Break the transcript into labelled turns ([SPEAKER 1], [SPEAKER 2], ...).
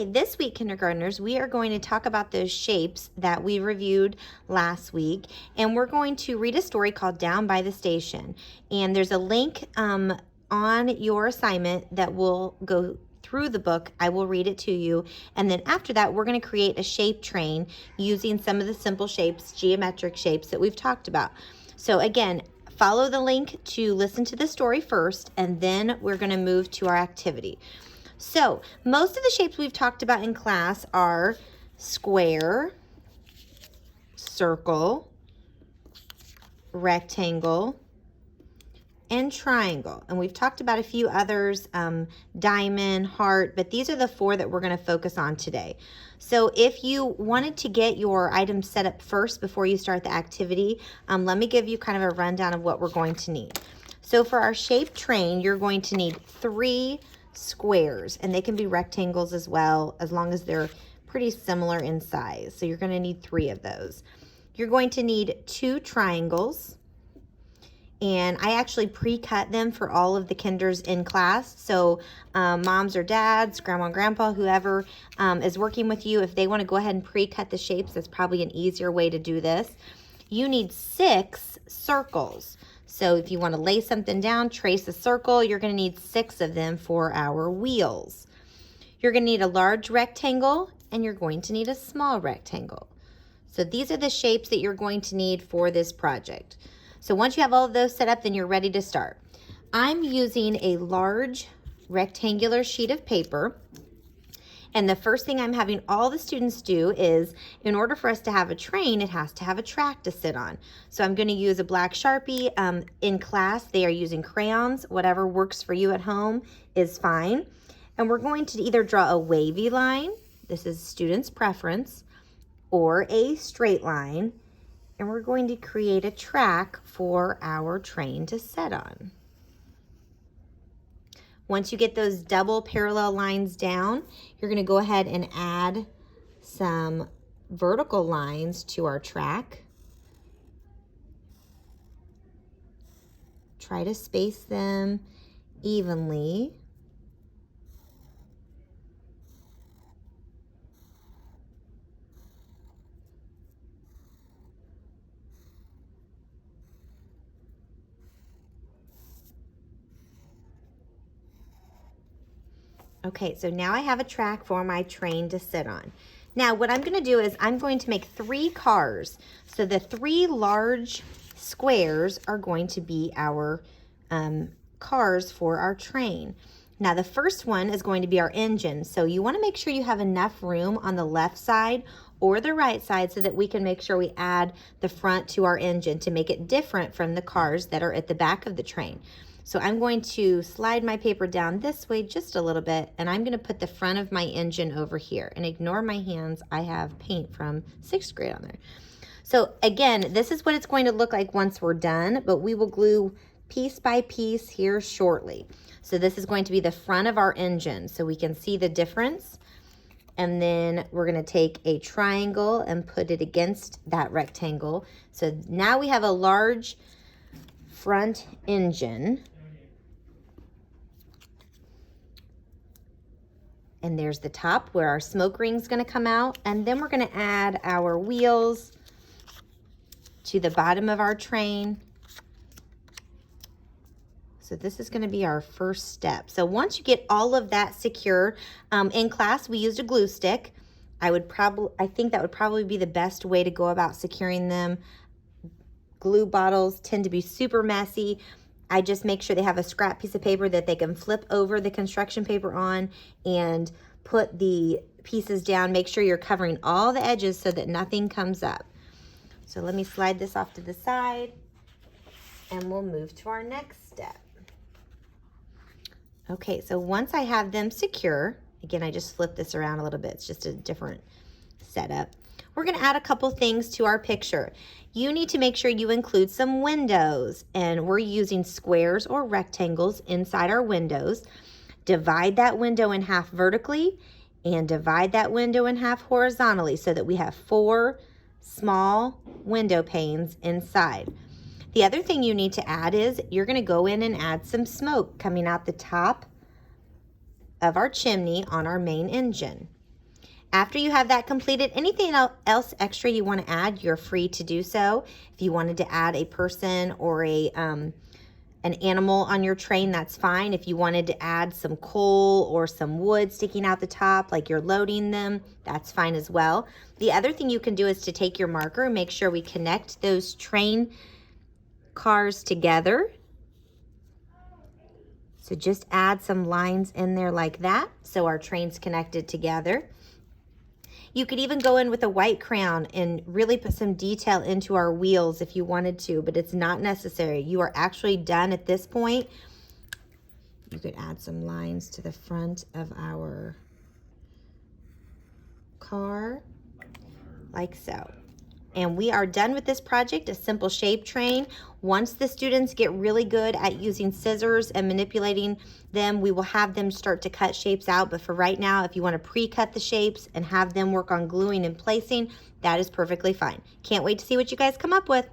[SPEAKER 1] Okay, this week, kindergartners, we are going to talk about those shapes that we reviewed last week, and we're going to read a story called Down by the Station. And there's a link on your assignment that will go through the book. I will read it to you, and then after that, we're going to create a shape train using some of the simple shapes, geometric shapes that we've talked about. So again, follow the link to listen to the story first, and then we're going to move to our activity. So most of the shapes we've talked about in class are square, circle, rectangle, and triangle. And we've talked about a few others, diamond, heart, but these are the four that we're going to focus on today. So if you wanted to get your items set up first before you start the activity, let me give you kind of a rundown of what we're going to need. So for our shape train, you're going to need 3 squares, and they can be rectangles as well, as long as they're pretty similar in size. So you're going to need 3 of those. You're going to need 2 triangles, and I actually pre-cut them for all of the kinders in class. So moms or dads, grandma and grandpa, whoever is working with you, if they want to go ahead and pre-cut the shapes, that's probably an easier way to do this. You need 6 circles. So if you want to lay something down, trace a circle, you're going to need 6 of them for our wheels. You're going to need a large rectangle, and you're going to need a small rectangle. So these are the shapes that you're going to need for this project. So once you have all of those set up, then you're ready to start. I'm using a large rectangular sheet of paper. And the first thing I'm having all the students do is, in order for us to have a train, it has to have a track to sit on. So I'm going to use a black Sharpie. In class, they are using crayons. Whatever works for you at home is fine. And we're going to either draw a wavy line, this is students' preference, or a straight line. And we're going to create a track for our train to sit on. Once you get those double parallel lines down, you're going to go ahead and add some vertical lines to our track. Try to space them evenly. Okay, so now I have a track for my train to sit on. Now what I'm going to do is I'm going to make 3 cars. So the 3 large squares are going to be our cars for our train. Now the first one is going to be our engine. So you want to make sure you have enough room on the left side or the right side so that we can make sure we add the front to our engine to make it different from the cars that are at the back of the train. So I'm going to slide my paper down this way just a little bit, and I'm going to put the front of my engine over here. And ignore my hands, I have paint from 6th grade on there. So again, this is what it's going to look like once we're done, but we will glue piece by piece here shortly. So this is going to be the front of our engine so we can see the difference. And then we're going to take a triangle and put it against that rectangle. So now we have a large front engine. And there's the top where our smoke ring's going to come out. And then we're going to add our wheels to the bottom of our train. So this is going to be our first step. So once you get all of that secure, in class we used a glue stick. I think that would probably be the best way to go about securing them. Glue bottles tend to be super messy. I just make sure they have a scrap piece of paper that they can flip over the construction paper on and put the pieces down. Make sure you're covering all the edges so that nothing comes up. So let me slide this off to the side, and we'll move to our next step. Okay, so once I have them secure, again, I just flip this around a little bit. It's just a different setup. We're going to add a couple things to our picture. You need to make sure you include some windows, and we're using squares or rectangles inside our windows. Divide that window in half vertically and divide that window in half horizontally so that we have 4 small window panes inside. The other thing you need to add is you're going to go in and add some smoke coming out the top of our chimney on our main engine. After you have that completed, anything else extra you want to add, you're free to do so. If you wanted to add a person or an animal on your train, that's fine. If you wanted to add some coal or some wood sticking out the top, like you're loading them, that's fine as well. The other thing you can do is to take your marker and make sure we connect those train cars together. So just add some lines in there like that, so our train's connected together. You could even go in with a white crayon and really put some detail into our wheels if you wanted to, but it's not necessary. You are actually done at this point. You could add some lines to the front of our car, like so. And we are done with this project, a simple shape train. Once the students get really good at using scissors and manipulating them, we will have them start to cut shapes out. But for right now, if you want to pre-cut the shapes and have them work on gluing and placing, that is perfectly fine. Can't wait to see what you guys come up with.